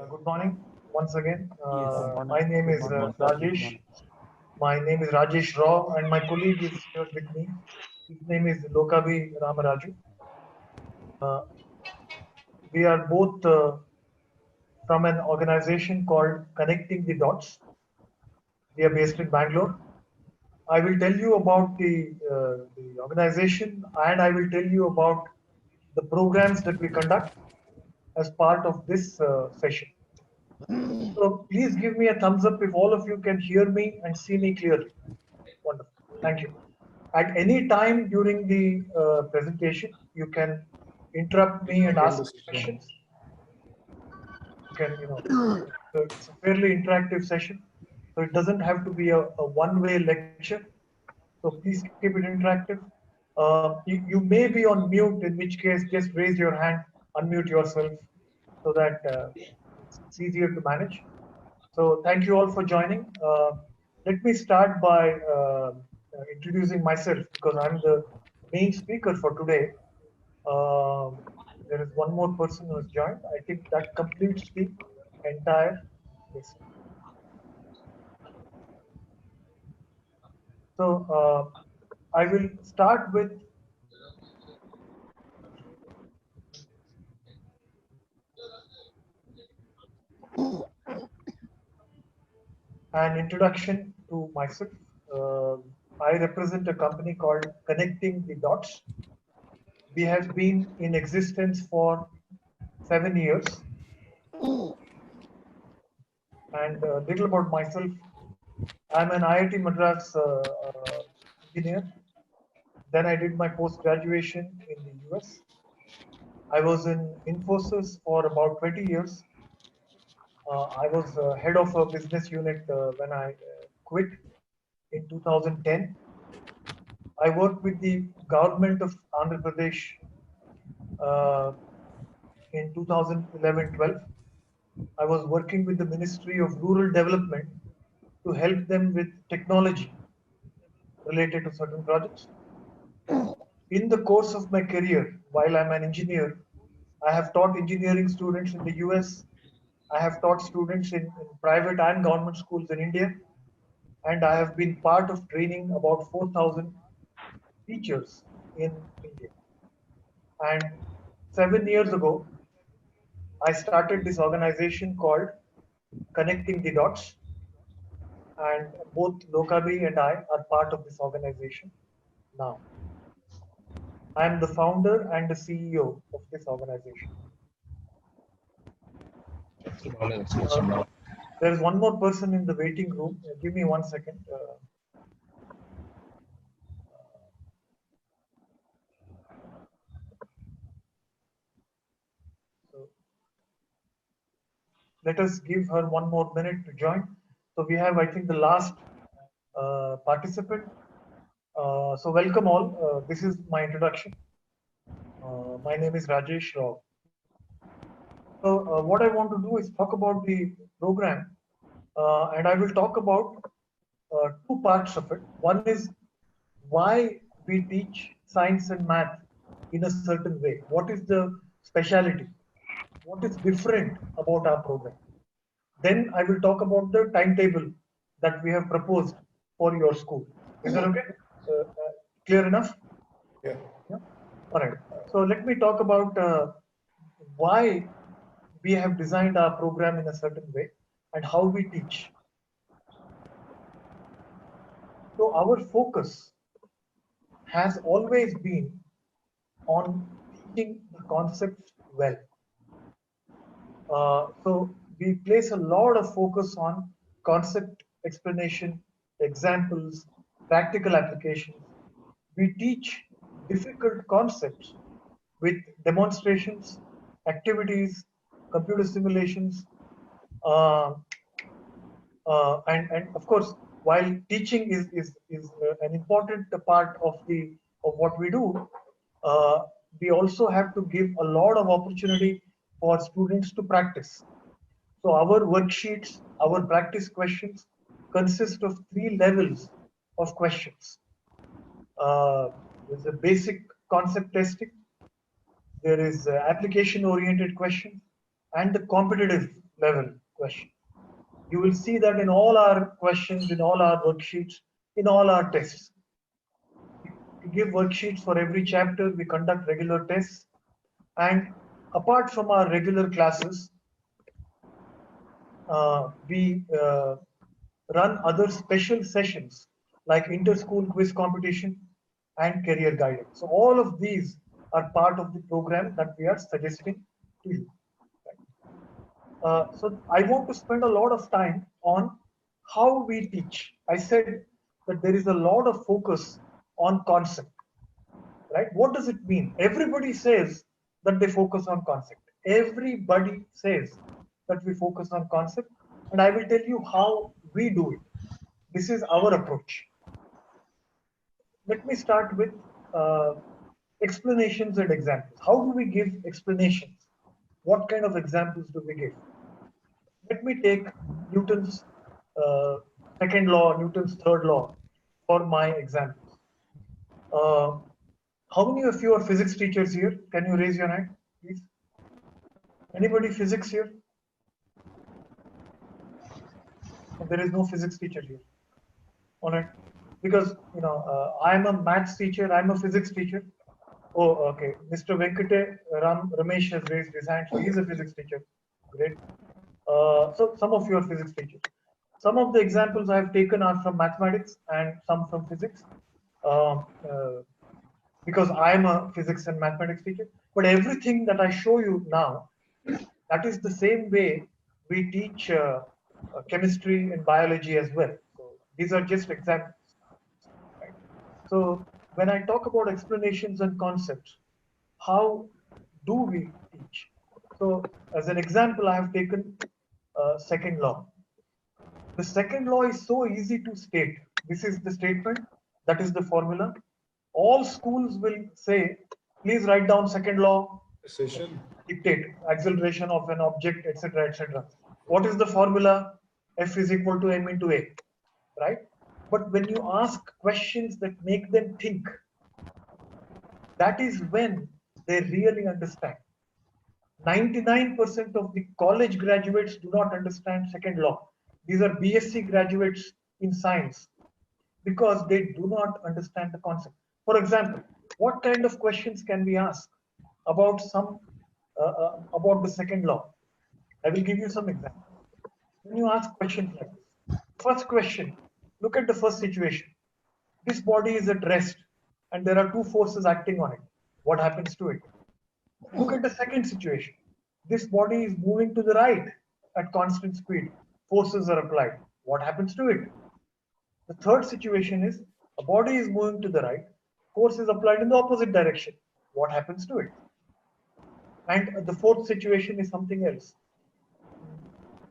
Good morning once again. Yes. My name is Rajesh. My name is Rajesh Rao, and my colleague is here with me. His name is Lokavi Ramaraju. Uh, we are both from an organization called Connecting the Dots. We are based in Bangalore. I will tell you about the organization, and I will tell you about the programs that we conduct as part of this session. So please give me a thumbs up if all of you can hear me and see me clearly. Wonderful. Thank you. At any time during the presentation, you can interrupt me and ask questions. You can, so it's a fairly interactive session. So it doesn't have to be a one-way lecture. So please keep it interactive. You may be on mute, in which case just raise your hand, unmute yourself so that it's easier to manage. So thank you all for joining. Let me start by introducing myself because I'm the main speaker for today. There is one more person who has joined. I think that completes the entire list. So I will start with an introduction to myself. I represent a company called Connecting the Dots. We have been in existence for 7 years. And a little about myself. I'm an IIT Madras engineer. Then I did my post-graduation in the US. I was in Infosys for about 20 years. I was head of a business unit when I quit in 2010. I worked with the government of Andhra Pradesh in 2011-12. I was working with the Ministry of Rural Development to help them with technology related to certain projects. In the course of my career, while I'm an engineer, I have taught engineering students in the US. I have taught students in private and government schools in India. And I have been part of training about 4,000 teachers in India. And 7 years ago, I started this organization called Connecting the Dots. And both Lokavi and I are part of this organization now. I am the founder and the CEO of this organization. There is one more person in the waiting room. Give me 1 second. So let us give her 1 more minute to join. So we have, I think, the last participant. So welcome all. This is my introduction. My name is Rajesh Rao. So what I want to do is talk about the program, and I will talk about two parts of it. One is why we teach science and math in a certain way. What is the speciality? What is different about our program? Then I will talk about the timetable that we have proposed for your school. Is that okay? Clear enough? Yeah. Yeah. All right. So let me talk about why we have designed our program in a certain way and how we teach. So our focus has always been on teaching the concepts well. So we place a lot of focus on concept explanation, examples, practical applications. We teach difficult concepts with demonstrations, activities, computer simulations, uh, and of course, while teaching is an important part of what we do, uh, we also have to give a lot of opportunity for students to practice. So our worksheets, our practice questions consist of 3 levels of questions. There's a basic concept testing, there is application oriented question, and the competitive level question. You will see that in all our questions, in all our worksheets, in all our tests. We give worksheets for every chapter, we conduct regular tests, and apart from our regular classes, we run other special sessions like inter-school quiz competition and career guidance. So all of these are part of the program that we are suggesting to you. So I want to spend a lot of time on how we teach. I said that there is a lot of focus on concept, right? What does it mean? Everybody says that they focus on concept. Everybody says that we focus on concept, and I will tell you how we do it. This is our approach. Let me start with explanations and examples. How do we give explanations? What kind of examples do we give? Let me take Newton's second law, Newton's third law for my examples. How many of you are physics teachers here? Can you raise your hand, please? Anybody physics here? There is no physics teacher here. All right, because I'm a maths teacher. I'm a physics teacher. Oh, okay. Mr. Venkate Ramesh has raised his hand, so he's a physics teacher. Great. So some of you are physics teachers. Some of the examples I have taken are from mathematics and some from physics, because I am a physics and mathematics teacher. But everything that I show you now, that is the same way we teach chemistry and biology as well. So these are just examples. Right? So when I talk about explanations and concepts, how do we teach? So as an example, I have taken second law. The second law is so easy to state. This is the statement, that is the formula. All schools will say, please write down second law, dictate acceleration of an object, etc., etc. What is the formula? F is equal to m into a, right? But when you ask questions that make them think, that is when they really understand. 99% of the college graduates do not understand second law. These are BSc graduates in science because they do not understand the concept. For example, what kind of questions can we ask about about the second law? I will give you some examples. When you ask questions like this, first question, look at the first situation. This body is at rest and there are two forces acting on it. What happens to it? Look at the second situation. This body is moving to the right at constant speed. Forces are applied. What happens to it? The third situation is a body is moving to the right. Force is applied in the opposite direction. What happens to it? And the fourth situation is something else.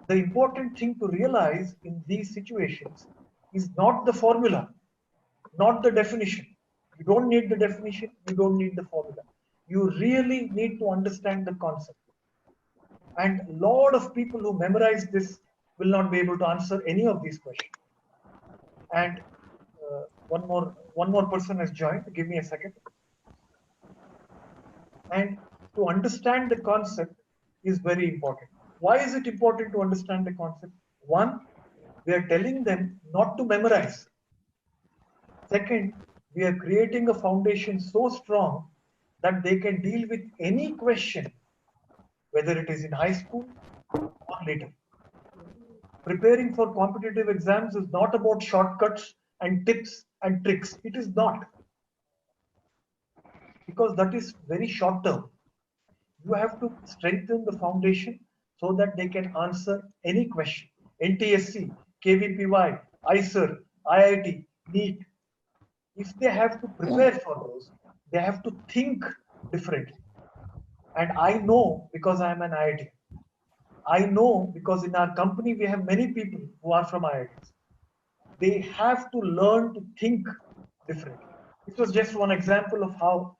The important thing to realize in these situations is not the formula, not the definition. You don't need the definition, you don't need the formula. You really need to understand the concept. And a lot of people who memorize this will not be able to answer any of these questions. And one more person has joined. Give me a second. And to understand the concept is very important. Why is it important to understand the concept? One, we are telling them not to memorize. Second, we are creating a foundation so strong that they can deal with any question, whether it is in high school or later. Preparing for competitive exams is not about shortcuts and tips and tricks. It is not. Because that is very short term. You have to strengthen the foundation so that they can answer any question. NTSC, KVPY, ICER, IIT, NEET. If they have to prepare for those, they have to think differently. And I know because I am an IIT. I know because in our company we have many people who are from IITs. They have to learn to think differently. This was just one example of how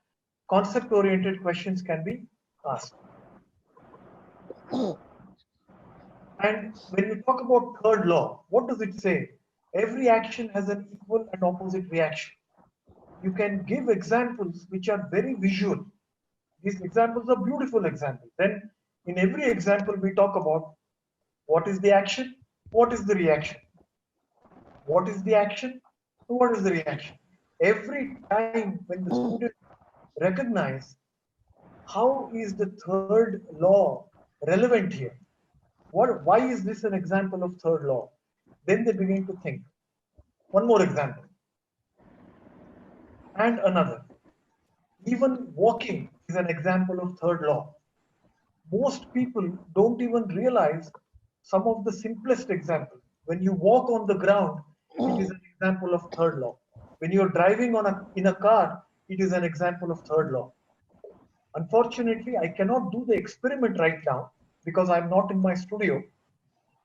concept-oriented questions can be asked. And when we talk about third law, what does it say? Every action has an equal and opposite reaction. You can give examples which are very visual. These examples are beautiful examples. Then in every example we talk about What is the action? What is the reaction? What is the action? What is the reaction? Every time when the student recognize how is the third law relevant here? Why is this an example of third law? Then they begin to think. One more example. And another. Even walking is an example of third law. Most people don't even realize some of the simplest examples. When you walk on the ground, it is an example of third law. When you're driving in a car, it is an example of third law. Unfortunately, I cannot do the experiment right now because I'm not in my studio.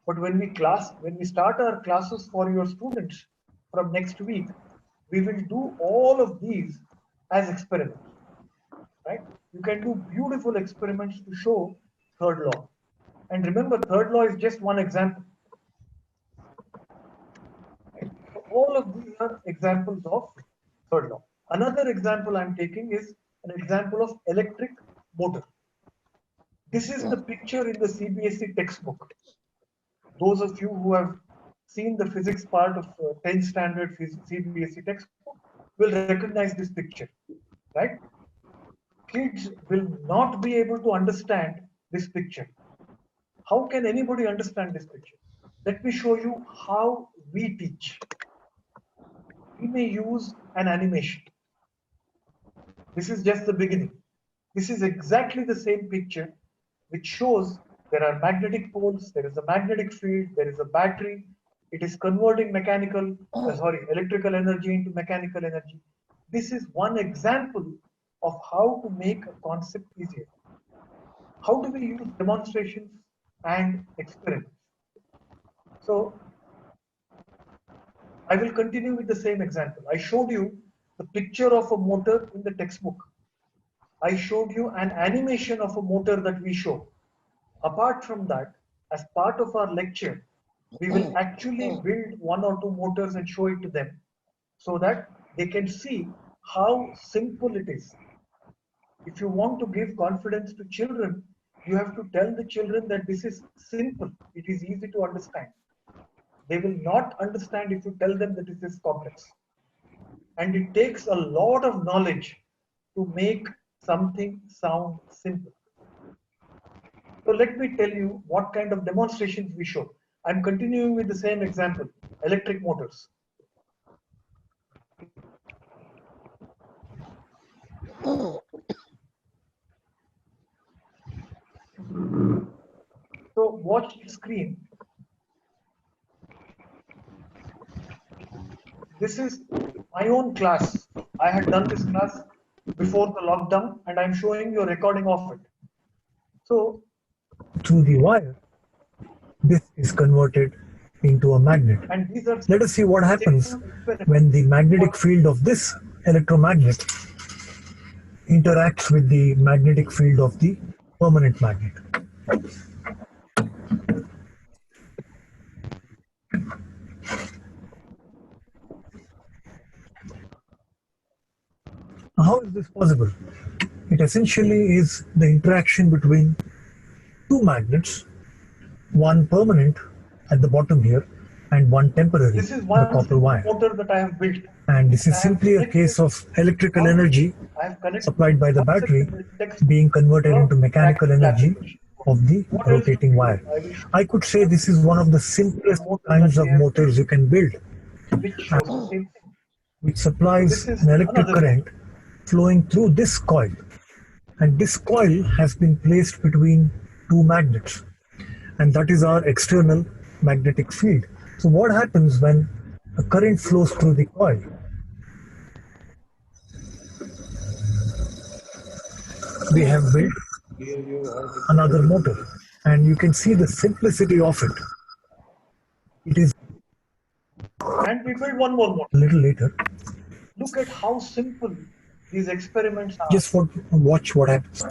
But when we start our classes for your students from next week, we will do all of these as experiments, right? You can do beautiful experiments to show third law. And remember, third law is just one example. Right? So all of these are examples of third law. Another example I'm taking is an example of electric motor. This is the picture in the CBSE textbook. Those of you who have seen the physics part of 10th standard CBSE textbook will recognize this picture, right? Kids will not be able to understand this picture. How can anybody understand this picture? Let me show you how we teach. We may use an animation. This is just the beginning. This is exactly the same picture which shows there are magnetic poles, there is a magnetic field, there is a battery. It is converting electrical energy into mechanical energy. This is one example of how to make a concept easier. How do we use demonstrations and experiments? So I will continue with the same example. I showed you the picture of a motor in the textbook. I showed you an animation of a motor that we show. Apart from that, as part of our lecture, we will actually build one or two motors and show it to them so that they can see how simple it is. If you want to give confidence to children, you have to tell the children that this is simple, it is easy to understand. They will not understand if you tell them that this is complex. And it takes a lot of knowledge to make something sound simple. So let me tell you what kind of demonstrations we show. I'm continuing with the same example, electric motors. So watch the screen. This is my own class. I had done this class before the lockdown and I'm showing you a recording of it. So through the wire, this is converted into a magnet. And let us see what happens when the magnetic field of this electromagnet interacts with the magnetic field of the permanent magnet. How is this possible? It essentially is the interaction between two magnets, one permanent at the bottom here and one temporary, the copper wire. Motor that I have built. And this is simply a case of electrical energy supplied by the battery being converted into mechanical energy of the rotating wire. I could say this is one of the simplest kinds of motors you can build, which supplies an electric current flowing through this coil. And this coil has been placed between two magnets. And that is our external magnetic field. So what happens when a current flows through the coil? We have built another motor, and you can see the simplicity of it. It is, and we build one more motor a little later. Look at how simple these experiments are. Just watch what happens.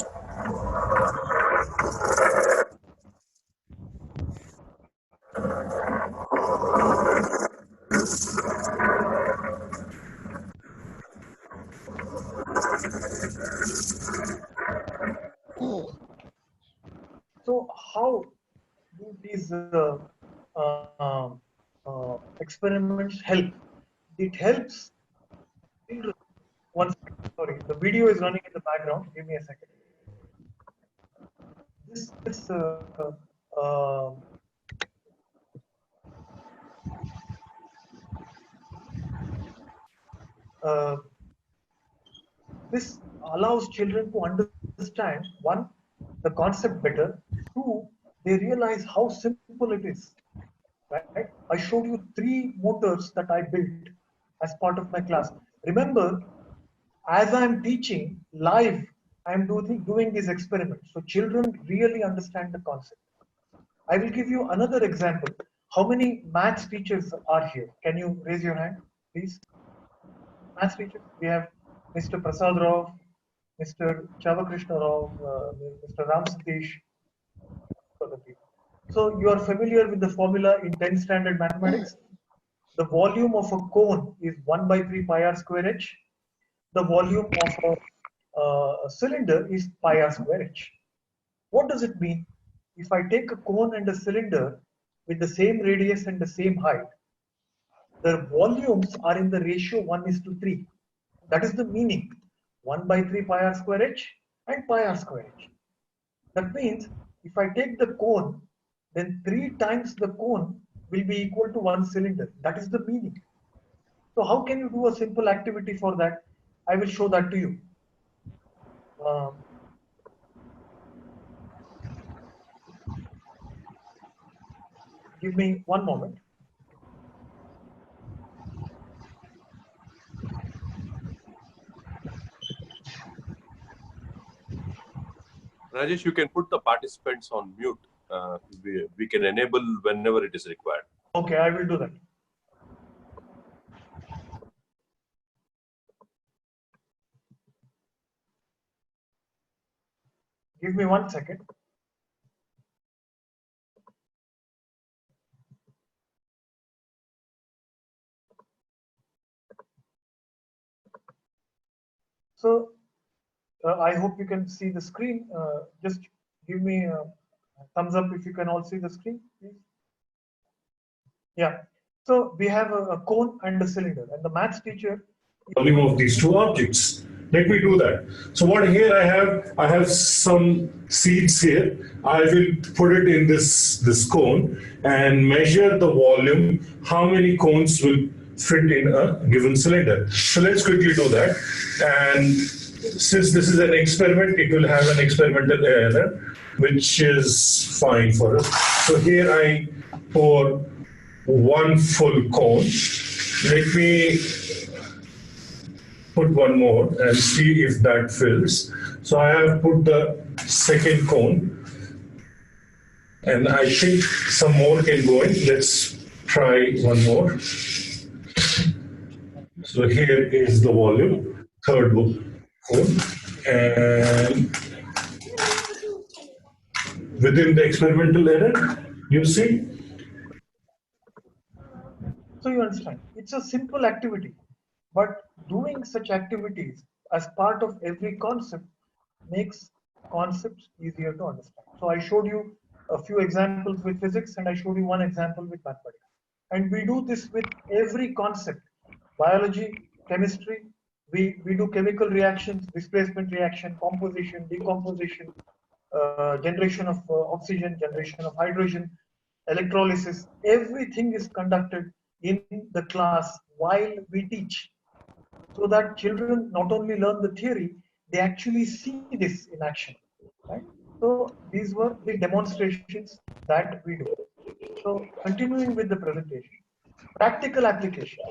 So how do these these experiments help. It helps children. One second, sorry, the video is running in the background. Give me a second. This uh, this allows children to understand one, the concept better. Two, they realize how simple it is. Right? I showed you 3 motors that I built as part of my class. Remember, as I'm teaching live, I'm doing these experiments. So children really understand the concept. I will give you another example. How many maths teachers are here? Can you raise your hand, please? Maths teachers, we have Mr. Prasad Rao, Mr. Chavakrishna Rao, Mr. Ram Satish, other people. So you are familiar with the formula in 10th standard mathematics? The volume of a cone is 1 by 3 pi r square h. The volume of a cylinder is pi r square h. What does it mean? If I take a cone and a cylinder with the same radius and the same height, their volumes are in the ratio 1:3. That is the meaning. 1 by 3 pi r square h and pi r square h. That means if I take the cone, then 3 times the cone will be equal to 1 cylinder. That is the meaning. So how can you do a simple activity for that? I will show that to you. Give me one moment. Rajesh, you can put the participants on mute. We can enable whenever it is required. Okay, I will do that. Give me 1 second. So I hope you can see the screen. Just give me a thumbs up if you can all see the screen, please. Yeah. So we have a cone and a cylinder, and the maths teacher. Volume of these 2 objects. Let me do that. So what here I have some seeds here. I will put it in this cone and measure the volume. How many cones will fit in a given cylinder? So let's quickly do that. And since this is an experiment, it will have an experimental error, which is fine for us. So here I pour 1 full cone. Let me put 1 more and see if that fills. So I have put the second cone, and I think some more can go in. Let's try 1 more. So here is the volume, third cone, and within the experimental error, you see. So you understand, it's a simple activity, but doing such activities as part of every concept makes concepts easier to understand. So I showed you a few examples with physics, and I showed you 1 example with mathematics. And we do this with every concept. Biology, chemistry, we do chemical reactions, displacement reaction, composition, decomposition, generation of oxygen, generation of hydrogen, electrolysis. Everything is conducted in the class while we teach, so that children not only learn the theory, they actually see this in action, right? So these were the demonstrations that we do. So continuing with the presentation, practical application.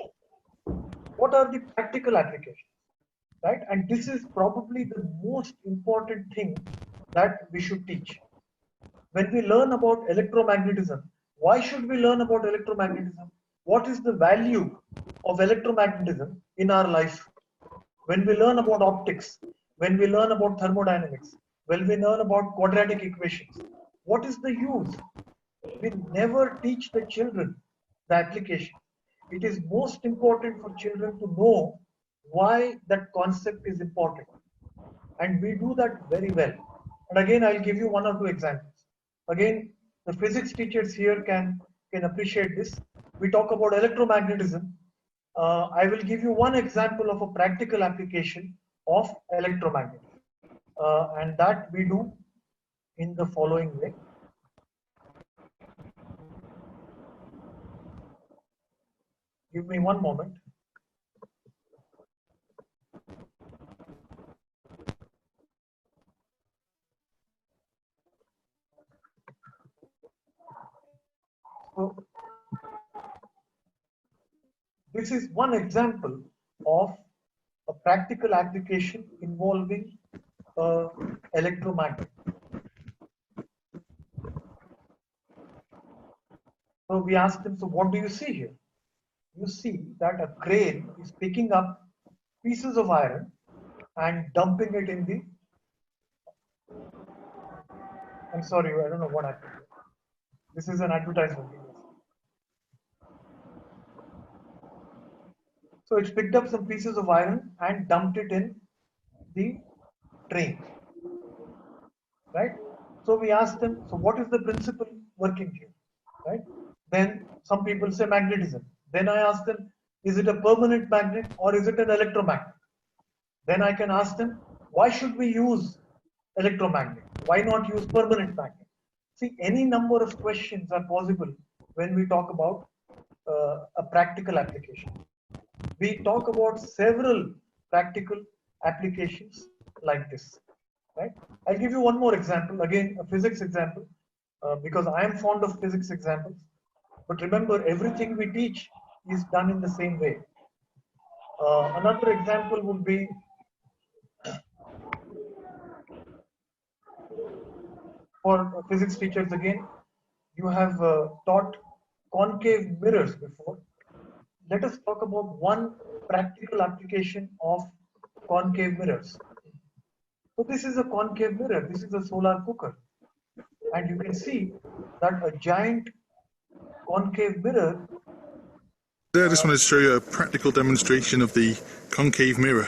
What are the practical applications, right? And this is probably the most important thing that we should teach. When we learn about electromagnetism, why should we learn about electromagnetism? What is the value of electromagnetism in our life? When we learn about optics, when we learn about thermodynamics, when we learn about quadratic equations, what is the use? We never teach the children the application. It is most important for children to know why that concept is important. And we do that very well. And again, I'll give you 1 or 2 examples. Again, The physics teachers here can appreciate this. We talk about electromagnetism. I will give you one example of a practical application of electromagnetism, and that we do in the following way. Give me one moment. So, this is one example of a practical application involving electromagnet. So we asked them, so what do you see here? You see that a crane is picking up pieces of iron and dumping it in the, I'm sorry, I don't know what happened. This is an advertisement. So it's picked up some pieces of iron and dumped it in the train, right? So we asked them, so what is the principle working here, right? Then some people say magnetism. Then I ask them, is it a permanent magnet or is it an electromagnet? Then I can ask them, why should we use electromagnet? Why not use permanent magnet? See, any number of questions are possible when we talk about a practical application. We talk about several practical applications like this, right? I'll give you one more example, again, a physics example, because I am fond of physics examples. But remember, everything we teach is done in the same way. Another example would be for physics teachers again, you have taught concave mirrors before. Let us talk about one practical application of concave mirrors. So this is a concave mirror, this is a solar cooker. And you can see that a giant concave mirror. I just wanted to show you a practical demonstration of the concave mirror.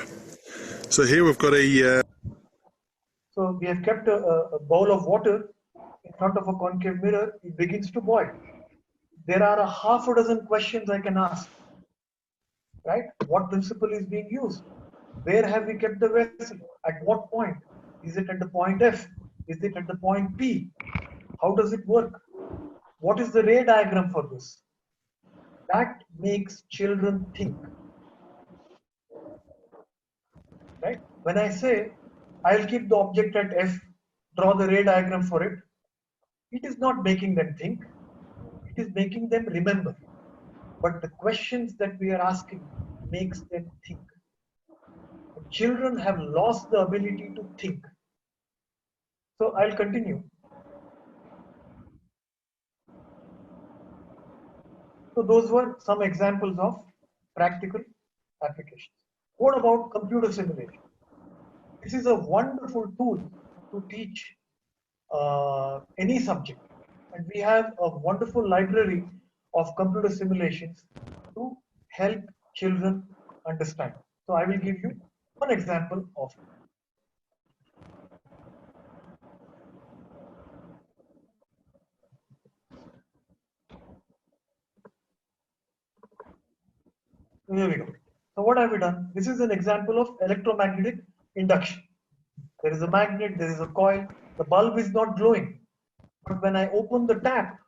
So here we've got a... So we have kept a bowl of water in front of a concave mirror, it begins to boil. There are a half a dozen questions I can ask, right? What principle is being used? Where have we kept the vessel? At what point? Is it at the point F? Is it at the point P? How does it work? What is the ray diagram for this? That makes children think, right? When I say, I'll keep the object at F, draw the ray diagram for it, it is not making them think, it is making them remember. But the questions that we are asking makes them think. Children have lost the ability to think. So I'll continue. So those were some examples of practical applications. What about computer simulation? This is a wonderful tool to teach any subject. And we have a wonderful library of computer simulations to help children understand. So I will give you one example of it. So here we go. So what have we done? This is an example of electromagnetic induction. There is a magnet, there is a coil, the bulb is not glowing. But when I open the tap,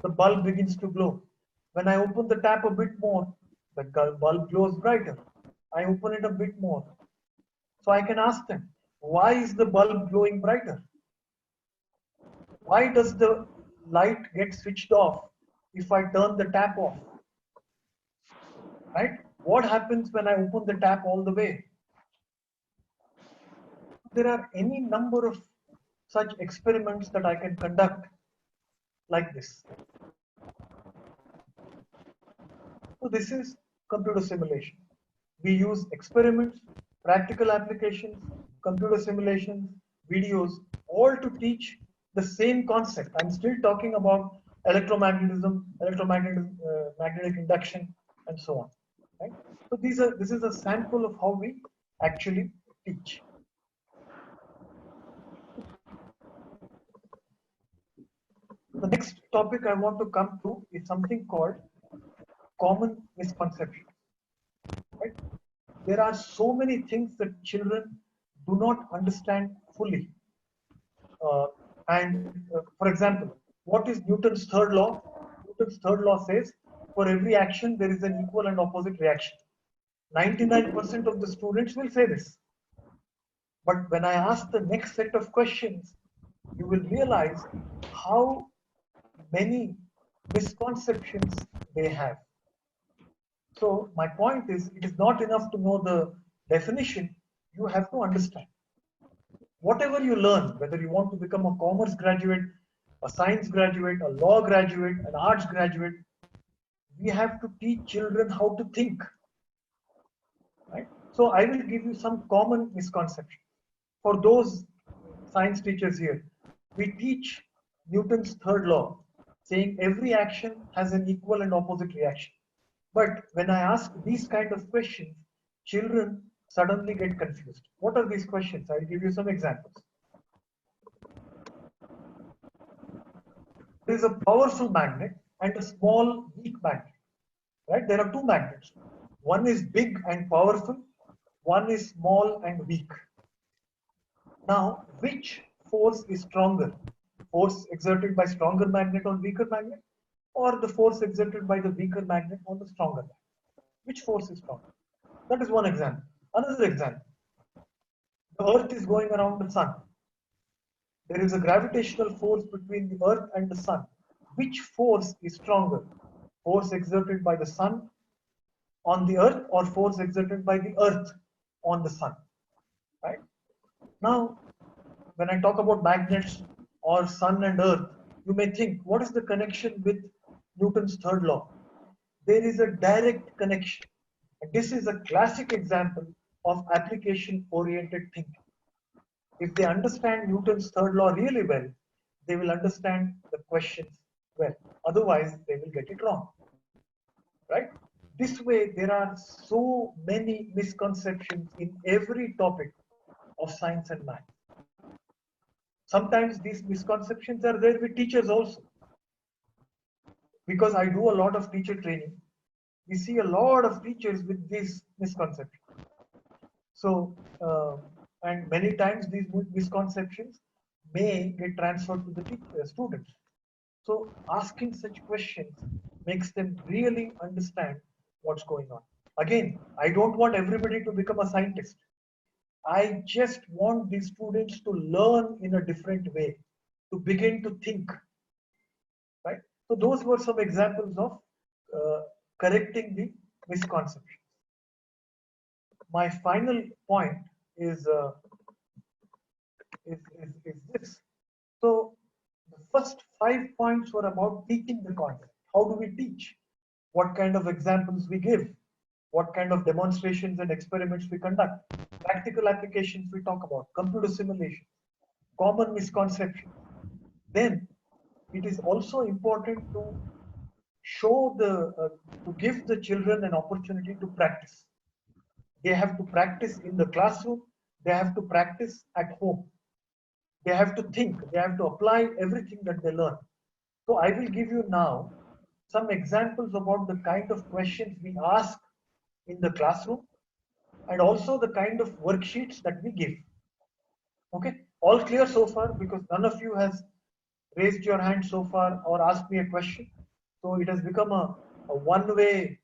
the bulb begins to glow. When I open the tap a bit more, the bulb glows brighter. I open it a bit more. So I can ask them, why is the bulb glowing brighter? Why does the light get switched off if I turn the tap off? Right? What happens when I open the tap all the way? There are any number of such experiments that I can conduct like this. So this is computer simulation. We use experiments, practical applications, computer simulations, videos, all to teach the same concept. I'm still talking about electromagnetism, magnetic induction, and so on. Right? So this is a sample of how we actually teach. the next topic I want to come to is something called common misconceptions. Right? There are so many things that children do not understand fully. For example, what is Newton's third law? Newton's third law says for every action there is an equal and opposite reaction. 99% of the students will say this. But when I ask the next set of questions, you will realize how many misconceptions they have. So my point is, it is not enough to know the definition, you have to understand. Whatever you learn, whether you want to become a commerce graduate, a science graduate, a law graduate, an arts graduate, we have to teach children how to think. Right? So I will give you some common misconceptions. For those science teachers here, we teach Newton's third law, saying every action has an equal and opposite reaction. But when I ask these kind of questions, children suddenly get confused. What are these questions? I'll give you some examples. There is a powerful magnet and a small weak magnet. Right? There are two magnets. One is big and powerful, one is small and weak. Now, which force is stronger? Force exerted by stronger magnet on weaker magnet, or the force exerted by the weaker magnet on the stronger magnet? Which force is stronger? That is one example. Another example. The Earth is going around the Sun. There is a gravitational force between the Earth and the Sun. Which force is stronger? Force exerted by the Sun on the Earth, or force exerted by the Earth on the Sun? Right? Now, when I talk about magnets or Sun and Earth, you may think, what is the connection with Newton's third law? There is a direct connection. And this is a classic example of application-oriented thinking. If they understand Newton's third law really well, they will understand the questions well. Otherwise, they will get it wrong. Right? This way, there are so many misconceptions in every topic of science and math. Sometimes these misconceptions are there with teachers also. Because I do a lot of teacher training, we see a lot of teachers with these misconceptions. So, and many times these misconceptions may get transferred to the students. So asking such questions makes them really understand what's going on. Again, I don't want everybody to become a scientist. I just want these students to learn in a different way, to begin to think. Right? So those were some examples of correcting the misconceptions. My final point is this. So the first 5 points were about teaching the concept. How do we teach? What kind of examples we give? What kind of demonstrations and experiments we conduct? Practical applications we talk about, computer simulation, common misconceptions. Then it is also important to show to give the children an opportunity to practice. They have to practice in the classroom. They have to practice at home. They have to think. They have to apply everything that they learn. So I will give you now some examples about the kind of questions we ask in the classroom and also the kind of worksheets that we give. Okay, all clear so far? Because none of you has raised your hand so far or asked me a question. So it has become a one-way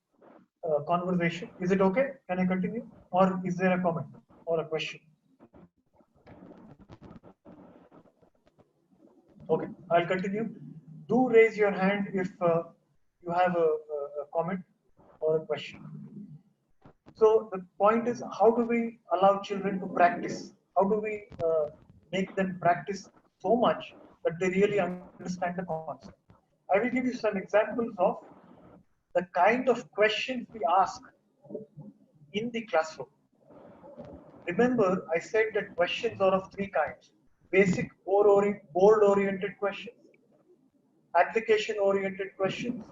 conversation. Is it okay? Can I continue? Or is there a comment or a question? Okay, I'll continue. Do raise your hand if you have a comment or a question. So the point is, how do we allow children to practice? How do we make them practice so much that they really understand the concept? I will give you some examples of the kind of questions we ask in the classroom. Remember, I said that questions are of 3 kinds: basic board-oriented questions, application-oriented questions,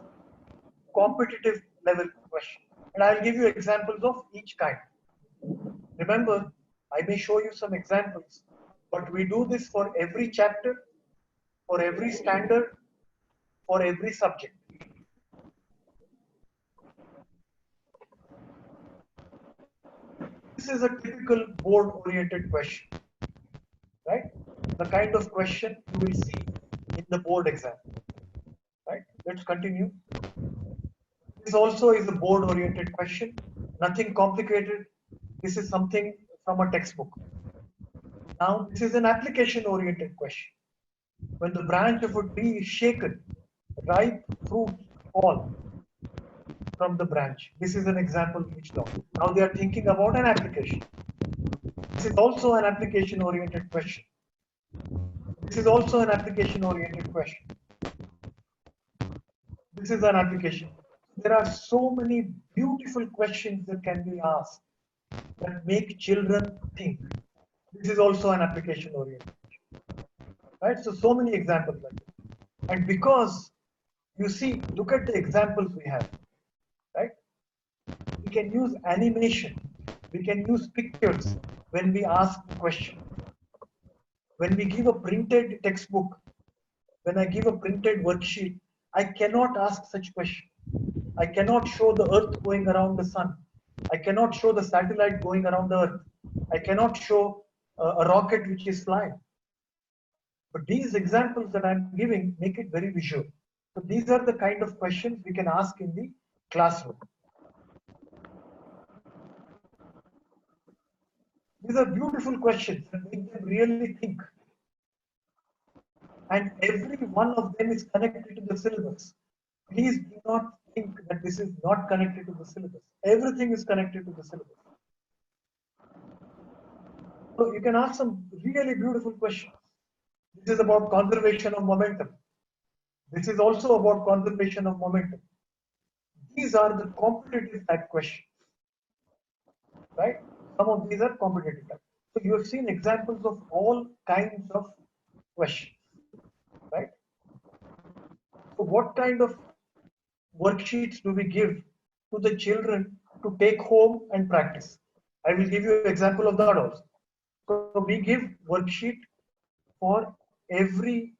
competitive level questions. And I'll give you examples of each kind. Remember, I may show you some examples, but we do this for every chapter, for every standard, for every subject. This is a typical board-oriented question, right? The kind of question you will see in the board exam, right? Let's continue. This also is a board-oriented question, nothing complicated. This is something from a textbook. Now, this is an application-oriented question. When the branch of a tree is shaken, ripe fruits fall from the branch. This is an example which law. Now they are thinking about an application. This is also an application-oriented question. This is also an application-oriented question. This is an application. There are so many beautiful questions that can be asked that make children think. This is also an application-oriented question. Right? So many examples like this. And because you see, look at the examples we have. Right? We can use animation. We can use pictures when we ask the question. When we give a printed textbook, when I give a printed worksheet, I cannot ask such question. I cannot show the earth going around the sun. I cannot show the satellite going around the earth. I cannot show a rocket which is flying. But these examples that I'm giving make it very visual. So these are the kind of questions we can ask in the classroom. These are beautiful questions that make them really think. And every one of them is connected to the syllabus. Please do not think that this is not connected to the syllabus. Everything is connected to the syllabus. So you can ask some really beautiful questions. This is about conservation of momentum. This is also about conservation of momentum. These are the competitive type questions, right? Some of these are competitive type. So you have seen examples of all kinds of questions, right? So what kind of worksheets do we give to the children to take home and practice? I will give you an example of that also. So we give worksheet for every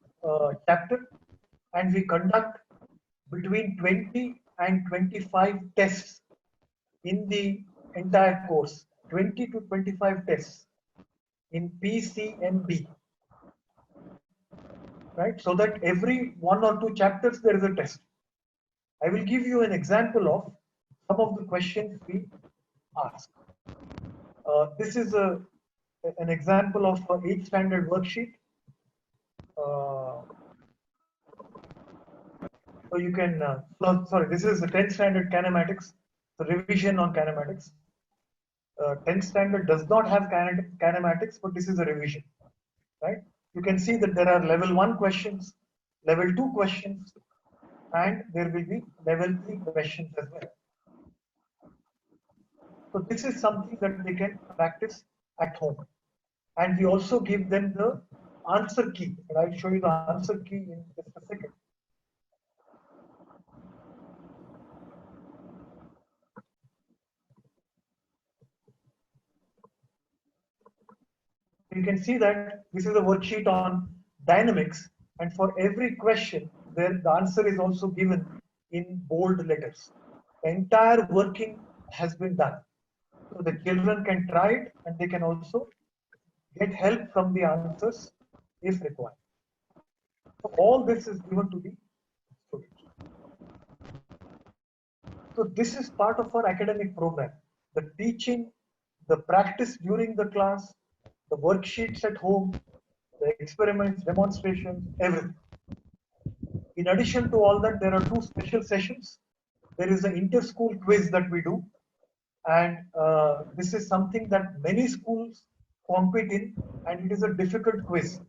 chapter, and we conduct between 20 and 25 tests in the entire course. 20 to 25 tests in PCMB, right? So that every 1 or 2 chapters there is a test. I will give you an example of some of the questions we ask. This is an example of an 8th standard worksheet. So you can, this is the 10th standard kinematics, the revision on kinematics. 10th standard does not have kinematics, but this is a revision, right? You can see that there are level 1 questions, level 2 questions, and there will be level 3 questions as well. So this is something that they can practice at home. And we also give them the answer key. And I'll show you the answer key in just a second. You can see that this is a worksheet on dynamics, and for every question, the answer is also given in bold letters. The entire working has been done. So the children can try it, and they can also get help from the answers if required. So all this is given to the students. So this is part of our academic program. The teaching, the practice during the class, the worksheets at home, the experiments, demonstrations, everything. In addition to all that, there are 2 special sessions. There is an inter-school quiz that we do. And this is something that many schools compete in, and it is a difficult quiz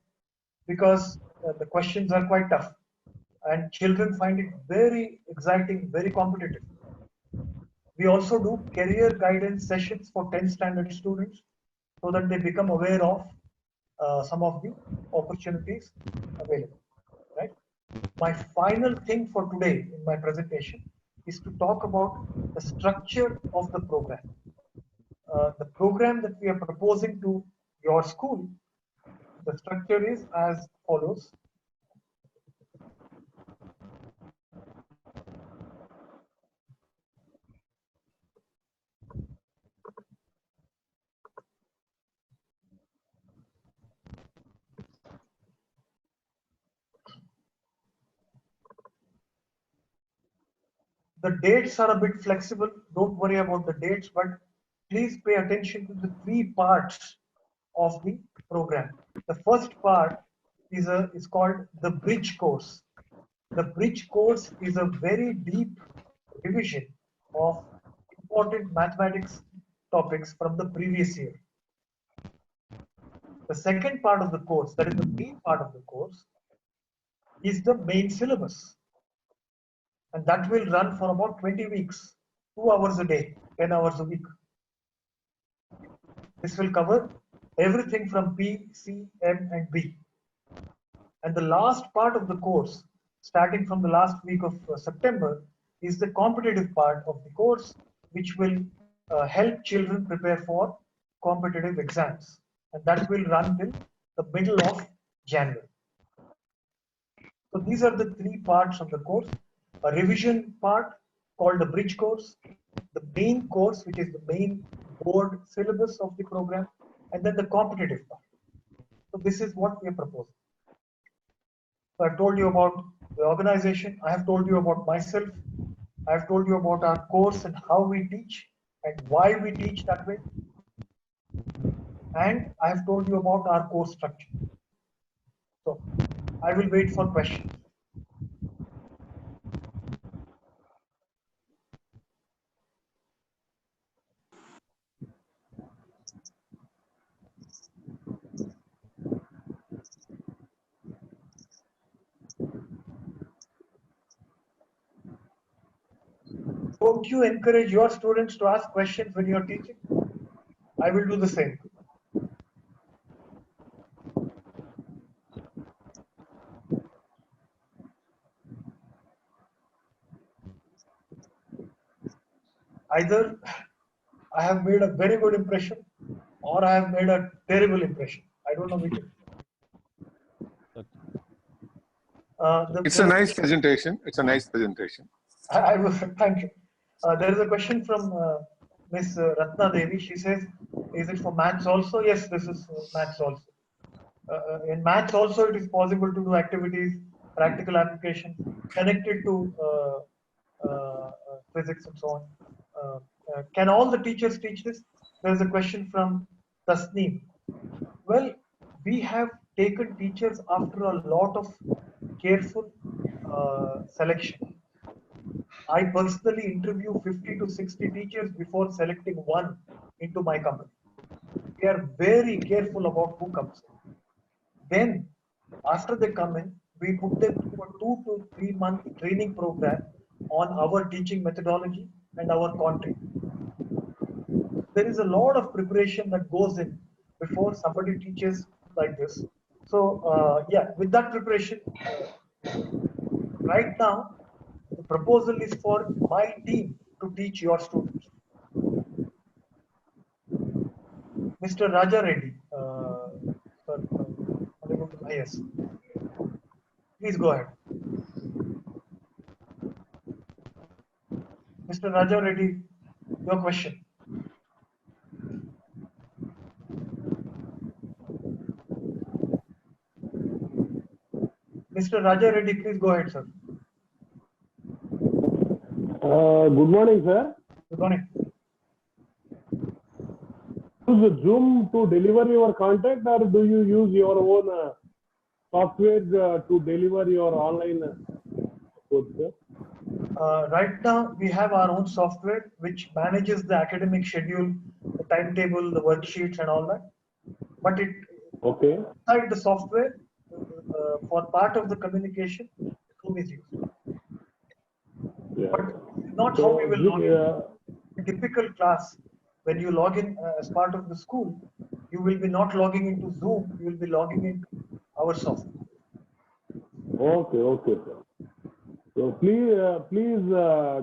because the questions are quite tough. And children find it very exciting, very competitive. We also do career guidance sessions for 10th standard students so that they become aware of some of the opportunities available, right? My final thing for today in my presentation is to talk about the structure of the program. The program that we are proposing to your school, the structure is as follows. The dates are a bit flexible. Don't worry about the dates, but please pay attention to the three parts of the program. The first part is called the bridge course. The bridge course is a very deep revision of important mathematics topics from the previous year. The second part of the course, that is the main part of the course, is the main syllabus. And that will run for about 20 weeks, 2 hours a day, 10 hours a week. This will cover everything from P, C, M, and B. And the last part of the course, starting from the last week of September, is the competitive part of the course, which will help children prepare for competitive exams. And that will run till the middle of January. So these are the three parts of the course. A revision part called the bridge course, the main course, which is the main board syllabus of the program, and then the competitive part. So this is what we are proposing. So I've told you about the organization. I have told you about myself. I have told you about our course and how we teach and why we teach that way. And I have told you about our course structure. So I will wait for questions. Don't you encourage your students to ask questions when you're teaching? I will do the same. Either I have made a very good impression or I have made a terrible impression. I don't know which. It's a nice presentation. It's a nice presentation. I will thank you. There is a question from Miss Ratna Devi. She says, "Is it for maths also?" Yes, this is maths also. In maths also, it is possible to do activities, practical applications connected to physics and so on. Can all the teachers teach this? There is a question from Tasneem. Well, we have taken teachers after a lot of careful selection. I personally interview 50 to 60 teachers before selecting one into my company. We are very careful about who comes in. Then, after they come in, we put them through a 2 to 3 month training program on our teaching methodology and our content. There is a lot of preparation that goes in before somebody teaches like this. So, yeah, with that preparation, right now, the proposal is for my team to teach your students. Mr. Raja Reddy, yes, please go ahead. Mr. Raja Reddy, your question. Mr. Raja Reddy, please go ahead, sir. Good morning, sir. Good morning. Use Zoom to deliver your content, or do you use your own software to deliver your online course, sir? Right now, we have our own software which manages the academic schedule, the timetable, the worksheets, and all that. But it inside the software, for part of the communication, Zoom is used. Yeah. But not how we will log in. A typical class, when you log in as part of the school, you will be not logging into Zoom, you will be logging into our software. Okay, sir. So please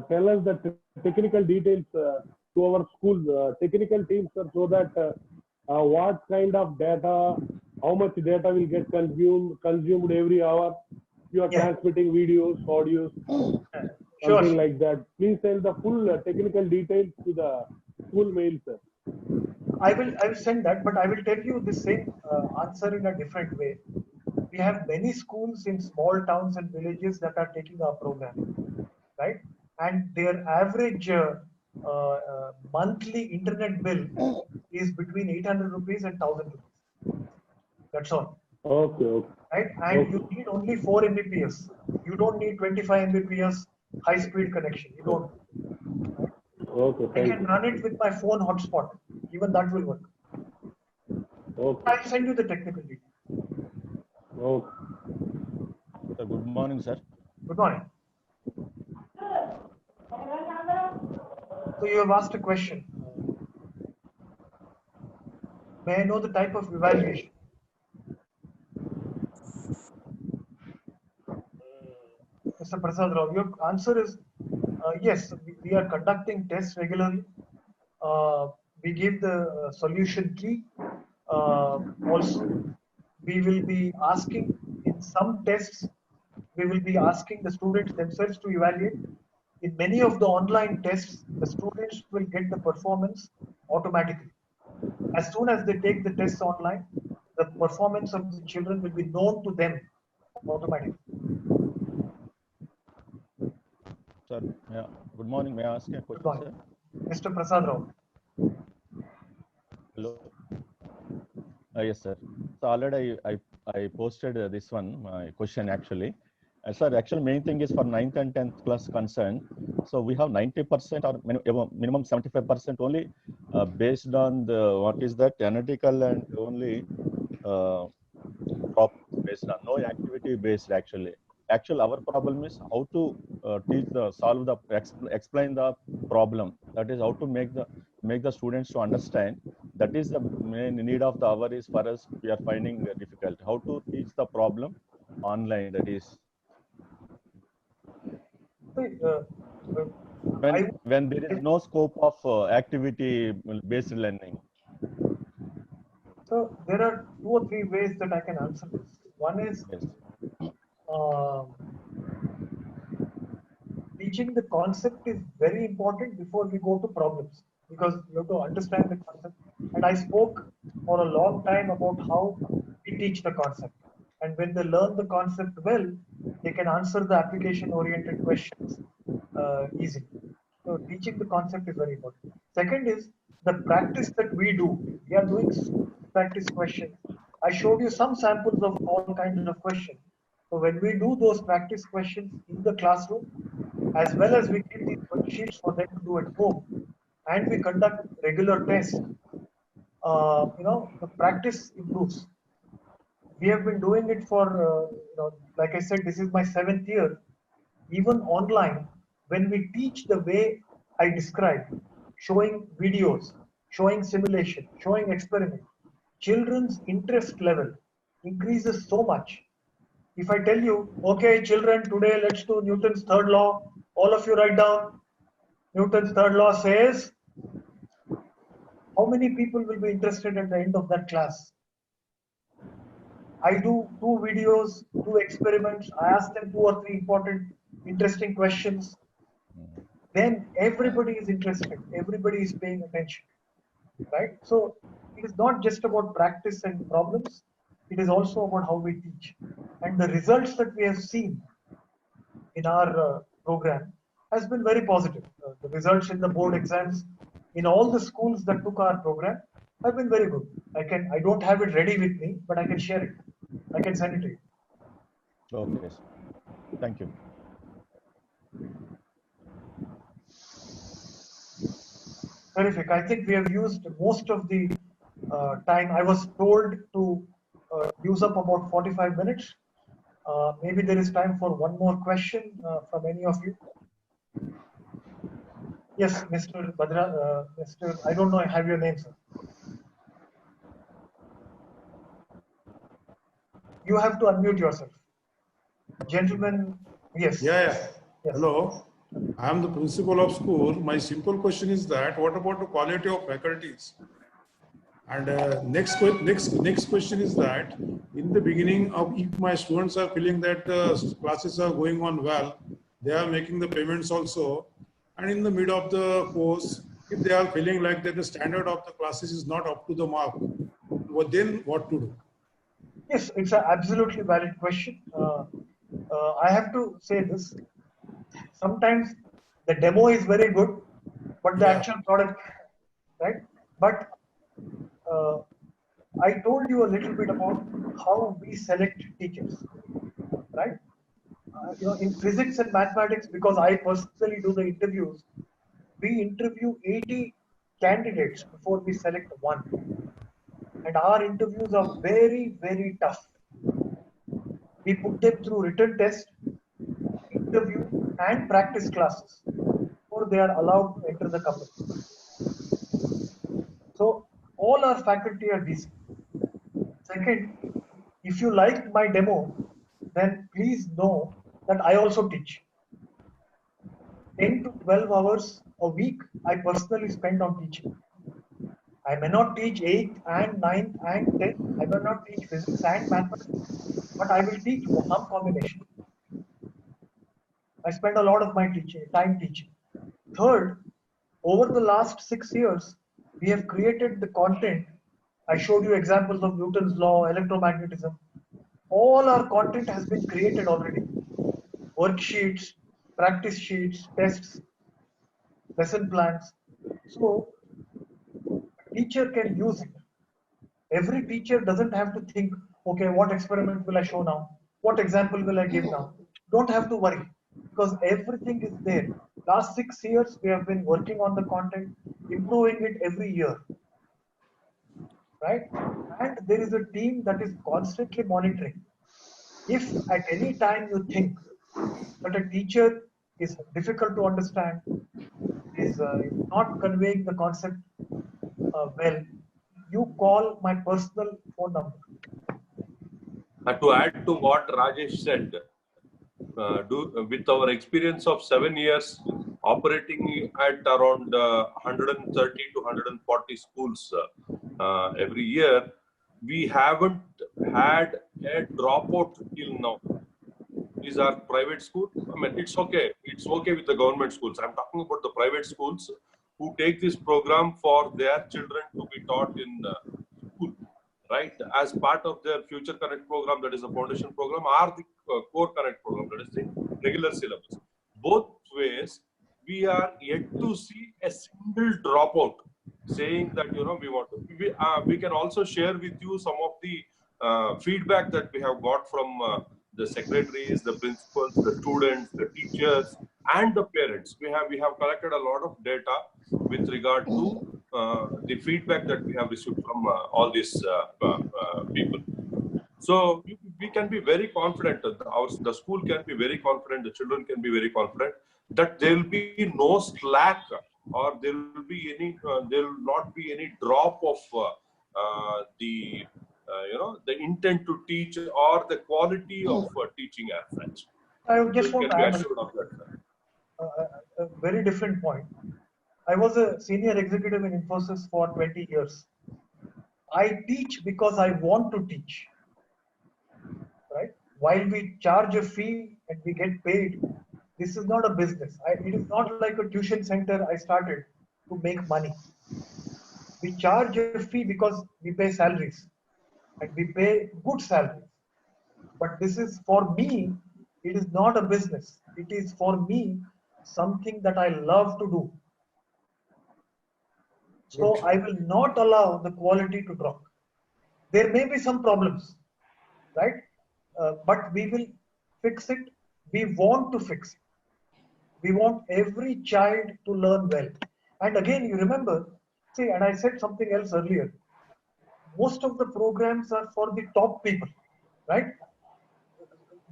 tell us the technical details to our school technical teams, sir, so that what kind of data, how much data will get consumed every hour. You are transmitting videos, audios, something like that. Please tell the full technical details to the school mail, sir. I will send that, but I will tell you the same answer in a different way. We have many schools in small towns and villages that are taking our program, right? and their average monthly internet bill is between 800 rupees and 1000 rupees. That's all. Okay, okay. Right? And you need only 4 Mbps. You don't need 25 Mbps high speed connection. You don't. Okay, I thank can you. run it with my phone hotspot. Even that will work. Okay, I'll send you the technical details. okay. Sir, good morning, sir. Good morning. So you have asked a question. May I know the type of evaluation? Mr. Prasad Rao, your answer is yes, we are conducting tests regularly. We give the solution key. Also, we will be asking in some tests, we will be asking the students themselves to evaluate. In many of the online tests, the students will get the performance automatically. As soon as they take the tests online, the performance of the children will be known to them automatically. Sir, good morning. May I ask you a Good question, morning. sir? Mr. Prasad Rao. Hello. Yes, sir. So already I posted this one, my question actually. Sir, actually main thing is for 9th and 10th class concerned. So we have 90% or minimum 75% only based on the, what is that, analytical and only based on no activity based actually. Actually, our problem is how to explain the problem. That is how to make the students to understand. That is the main need of the hour is for us. We are finding difficult how to teach the problem online. That is when there is no scope of activity based learning. So there are 2 or 3 ways that I can answer this. One is teaching the concept is very important before we go to problems, because you have to understand the concept. And I spoke for a long time about how we teach the concept. And when they learn the concept well, they can answer the application-oriented questions easily. So teaching the concept is very important. Second is the practice that we do. We are doing practice questions. I showed you some samples of all kinds of questions. So when we do those practice questions in the classroom, as well as we give these worksheets for them to do at home, and we conduct regular tests, the practice improves. We have been doing it for, like I said, this is my 7th year. Even online, when we teach the way I described, showing videos, showing simulation, showing experiment, children's interest level increases so much. If I tell you, okay, children, today let's do Newton's third law, all of you write down. Newton's third law says, how many people will be interested at the end of that class? I do 2 videos, 2 experiments. I ask them 2 or 3 important, interesting questions. Then everybody is interested. Everybody is paying attention, right? So it is not just about practice and problems. It is also about how we teach. And the results that we have seen in our program has been very positive. The results in the board exams in all the schools that took our program have been very good. I don't have it ready with me, but I can share it. I can send it to you. Okay, thank you. Terrific. I think we have used most of the time. I was told to use up about 45 minutes. Maybe there is time for one more question from any of you. Yes, Mr. Badra, I don't know, I have your name, sir. You have to unmute yourself. Gentlemen, yes. Yeah. Yes. Hello. I am the principal of school. My simple question is that what about the quality of faculties? And next question is that in the beginning of, if my students are feeling that classes are going on well, they are making the payments also. And in the mid of the course, if they are feeling like that the standard of the classes is not up to the mark, then what to do? Yes, it's an absolutely valid question. I have to say this. Sometimes The demo is very good, but the Yeah. actual product, right? But I told you a little bit about how we select teachers, right? In physics and mathematics, because I personally do the interviews, we interview 80 candidates before we select one. And our interviews are very, very tough. We put them through written tests, interview, and practice classes before they are allowed to enter the company. So all our faculty are decent. Second, if you like my demo, then please know that I also teach. 10 to 12 hours a week I personally spend on teaching. I may not teach 8th and 9th and 10th. I may not teach physics and mathematics, but I will teach some combination. I spend a lot of my time teaching. Third, over the last 6 years, we have created the content. I showed you examples of Newton's law, electromagnetism. All our content has been created already. Worksheets, practice sheets, tests, lesson plans. So a teacher can use it. Every teacher doesn't have to think, okay, what experiment will I show now? What example will I give now? Don't have to worry because everything is there. Last 6 years, we have been working on the content, improving it every year, right? And there is a team that is constantly monitoring. If at any time you think that a teacher is difficult to understand, is not conveying the concept well, you call my personal phone number. To add to what Rajesh said, with our experience of 7 years operating at around 130 to 140 schools every year, we haven't had a dropout till now. These are private schools. I mean, it's okay. It's okay with the government schools. I'm talking about the private schools who take this program for their children to be taught in school, right? As part of their Future Connect program, that is a foundation program, or the Core Connect program, that is the regular syllabus. Both ways, we are yet to see a single dropout saying that, we want to. We can also share with you some of the feedback that we have got from the secretaries, the principals, the students, the teachers, and the parents. We have collected a lot of data with regard to the feedback that we have received from all these people. So we can be very confident. The school can be very confident. The children can be very confident that there will be no slack, or there will be any. There will not be any drop of the intent to teach or the quality of teaching as such. I just So want you to can be add assured of that. a very different point. I was a senior executive in Infosys for 20 years. I teach because I want to teach, right? While we charge a fee and we get paid, this is not a business. It is not like a tuition center I started to make money. We charge a fee because we pay salaries and we pay good salaries. But this is for me, it is not a business. It is for me something that I love to do. So I will not allow the quality to drop. There may be some problems, right? But we will fix it. We want to fix it. We want every child to learn well. And again, you remember, see, and I said something else earlier. Most of the programs are for the top people, right?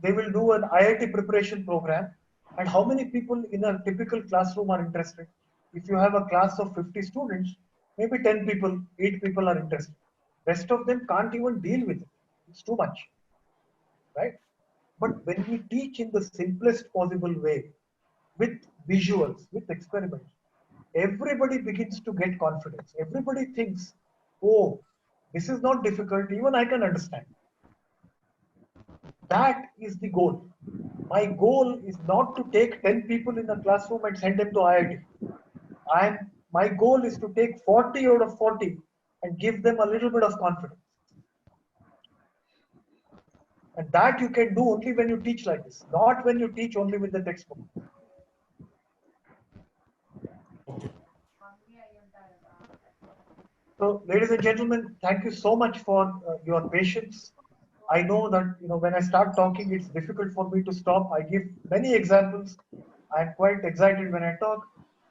They will do an IIT preparation program. And how many people in a typical classroom are interested? If you have a class of 50 students, maybe 10 people, 8 people are interested. Rest of them can't even deal with it. It's too much, right? But when we teach in the simplest possible way, with visuals, with experiments, everybody begins to get confidence. Everybody thinks, oh, this is not difficult, even I can understand. That is the goal. My goal is not to take 10 people in a classroom and send them to IIT. My goal is to take 40 out of 40 and give them a little bit of confidence. And that you can do only when you teach like this, not when you teach only with the textbook. So, ladies and gentlemen, thank you so much for your patience. I know that when I start talking, it's difficult for me to stop. I give many examples. I'm quite excited when I talk.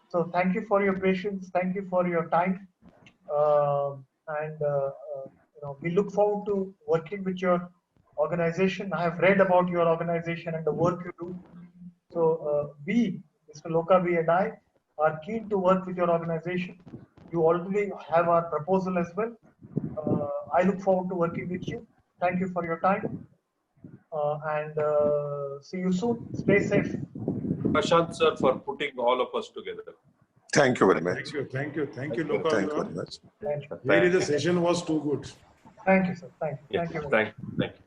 So, thank you for your patience. Thank you for your time. We look forward to working with your organization. I have read about your organization and the work you do. So we, Mr. Lokavi and I, are keen to work with your organization. You already have our proposal as well. I look forward to working with you. Thank you for your time. See you soon. Stay safe. Prashant sir for putting all of us together. Thank you very much. Thank you, Thank you very much. Thank you. Really, the session was too good. Thank you, sir. Thank you. Yes, Thank you. thank you.